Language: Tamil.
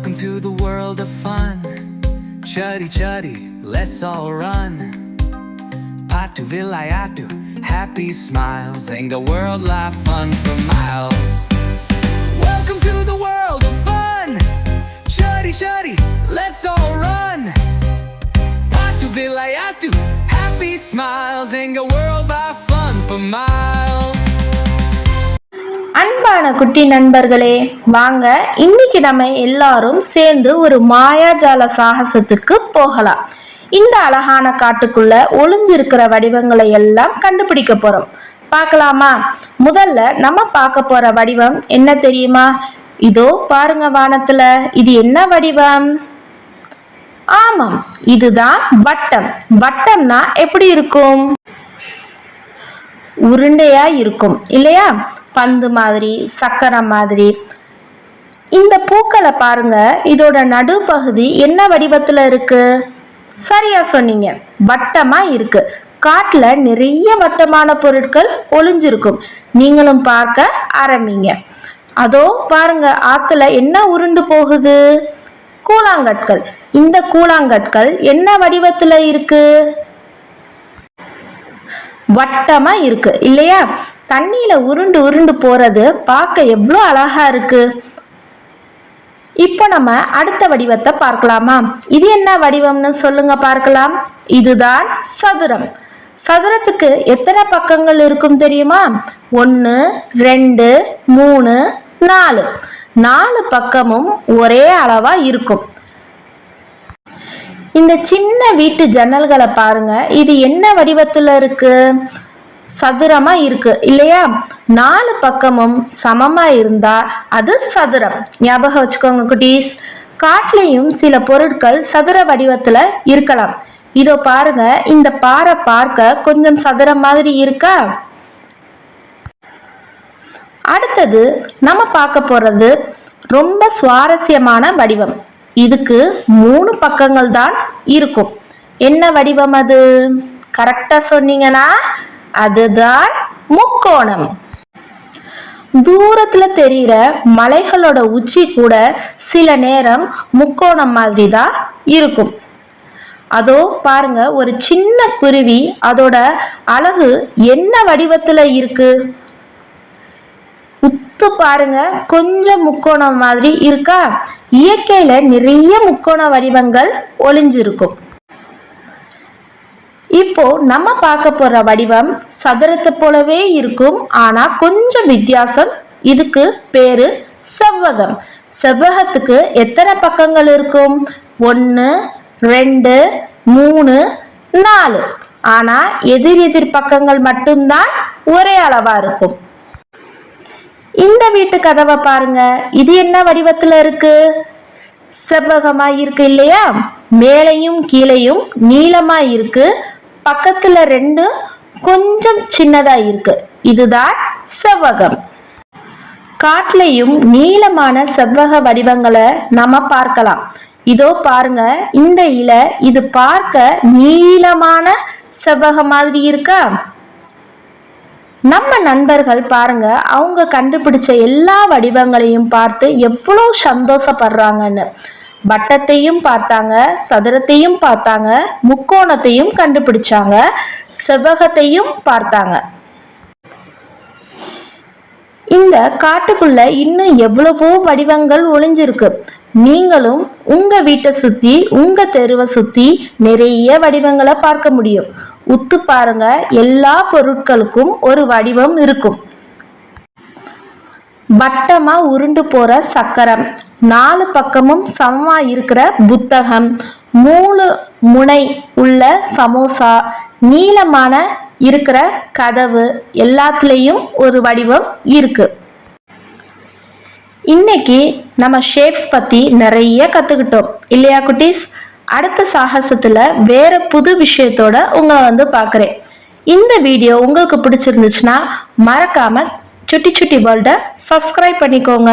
Welcome to the world of fun. Chuddy chuddy, let's all run. Patu vilayatu, happy smiles, and the world life fun for miles. Welcome to the world of fun. Chuddy chuddy, let's all run. Patu vilayatu, happy smiles, and the world life fun for miles. அன்பான குட்டி நண்பர்களே, வாங்க இன்னைக்கு நம்ம எல்லாரும் சேர்ந்து ஒரு மாயாஜால சாகசத்துக்கு போகலாம். இந்த அழகான காட்டுக்குள்ள ஒளிஞ்சிருக்கிற வடிவங்களை எல்லாம் கண்டுபிடிக்க போறோம். பார்க்கலாமா? முதல்ல நம்ம பார்க்க போற வடிவம் என்ன தெரியுமா? இதோ பாருங்க வானத்துல. இது என்ன வடிவம்? ஆமாம், இதுதான் வட்டம். வட்டம்னா எப்படி இருக்கும்? உருண்டையா இருக்கும் இல்லையா? பந்து மாதிரி, சக்கரை மாதிரி. இந்த பூக்களை பாருங்க, இதோட நடுப்பகுதி என்ன வடிவத்துல இருக்கு? சரியா சொன்னீங்க, வட்டமா இருக்கு. காட்டுல நிறைய வட்டமான பொருட்கள் ஒளிஞ்சிருக்கும். நீங்களும் பார்க்க ஆரம்பிங்க. அதோ பாருங்க, ஆத்துல என்ன உருண்டு போகுது? கூழாங்கற்கள். இந்த கூழாங்கற்கள் என்ன வடிவத்துல இருக்கு? வட்டமா இருக்கு இல்லையா? தண்ணியில உருண்டு உருண்டு போறது பார்க்க எவ்வளோ அழகா இருக்கு. இப்போ நம்ம அடுத்த வடிவத்தை பார்க்கலாமா? இது என்ன வடிவம்னு சொல்லுங்க பார்க்கலாம். இதுதான் சதுரம். சதுரத்துக்கு எத்தனை பக்கங்கள் இருக்கும் தெரியுமா? 1 2 3 4. 4 பக்கமும் ஒரே அளவா இருக்கும். இந்த சின்ன வீட்டு ஜன்னல்களை பாருங்க, இது என்ன வடிவத்துல இருக்கு? சதுரமா இருக்கு இல்லையா? 4 பக்கமும் சமமா இருந்தா அது சதுரம். ஞாபகம் வச்சுக்கோங்க குட்டீஸ். காட்டுலயும் சில பொருட்கள் சதுர வடிவத்துல இருக்கலாம். இதோ பாருங்க, இந்த பாறை பார்க்க கொஞ்சம் சதுரம் மாதிரி இருக்கா? அடுத்தது நம்ம பார்க்க போறது ரொம்ப சுவாரஸ்யமான வடிவம். இதுக்கு 3 பக்கங்கள் தான் இருக்கும். என்ன வடிவம் அது? கரெக்டா சொன்னீங்கன்னா அதுதான் முக்கோணம். தூரத்துல தெரிகிற மலைகளோட உச்சி கூட சில நேரம் முக்கோணம் மாதிரி தான் இருக்கும். அதோ பாருங்க, ஒரு சின்ன குருவி, அதோட அழகு என்ன வடிவத்துல இருக்கு? பாருங்க, கொஞ்சம் முக்கோணம் மாதிரி இருக்கா? இயற்கையில நிறைய முக்கோண வடிவங்கள் ஒளிஞ்சிருக்கும். இப்போ நம்ம பார்க்க போற வடிவம் சதுரத்தை போலவே இருக்கும், ஆனா கொஞ்சம் வித்தியாசம். இதுக்கு பேரு செவ்வகம். செவ்வகத்துக்கு எத்தனை பக்கங்கள் இருக்கும்? 1 2 3 4. ஆனா எதிர் பக்கங்கள் மட்டும்தான் ஒரே அளவா இருக்கும். இந்த வீட்டு கதவை பாருங்க, இது என்ன வடிவத்துல இருக்கு? செவ்வகமா இருக்கு இல்லையா? மேலையும் கீழையும் நீளமா இருக்கு. பக்கத்துல 2 கொஞ்சம் சின்னதா இருக்கு. இதுதான் செவ்வகம். காட்டுலையும் நீளமான செவ்வக வடிவங்களை நம்ம பார்க்கலாம். இதோ பாருங்க, இந்த இலை, இது பார்க்க நீளமான செவ்வக மாதிரி இருக்கா? நம்ம நண்பர்கள் பாருங்க, அவங்க கண்டுபிடிச்ச எல்லா வடிவங்களையும் பார்த்து எவ்வளோ சந்தோஷப்படுறாங்கன்னு. வட்டத்தையும் பார்த்தாங்க, சதுரத்தையும் பார்த்தாங்க, முக்கோணத்தையும் கண்டுபிடிச்சாங்க, செவ்வகத்தையும் பார்த்தாங்க. இந்த காட்டுக்குள்ள இன்னும் எவ்வளவோ வடிவங்கள் ஒளிஞ்சிருக்கு. நீங்களும் உங்க வீட்டை சுத்தி, உங்க தெருவை சுத்தி நிறைய வடிவங்களை பார்க்க முடியும். உத்து பாருங்க, எல்லா பொருட்களுக்கும் ஒரு வடிவம் இருக்கும். வட்டமா உருண்டு போற சக்கரம், 4 பக்கமும் சமமா இருக்கிற புத்தகம், 3 முனை உள்ள சமோசா, நீளமான இருக்கிற கதவு, எல்லாத்துலேயும் ஒரு வடிவம் இருக்கு. இன்னைக்கு நம்ம ஷேப்ஸ் பத்தி நிறைய கத்துக்கிட்டோம் இல்லையா குட்டீஸ்? அடுத்த சாகசத்துல வேற புது விஷயத்தோட உங்களை பார்க்குறேன். இந்த வீடியோ உங்களுக்கு பிடிச்சிருந்துச்சுன்னா மறக்காம சுட்டி சுட்டி வேர்ல்டை சப்ஸ்கிரைப் பண்ணிக்கோங்க.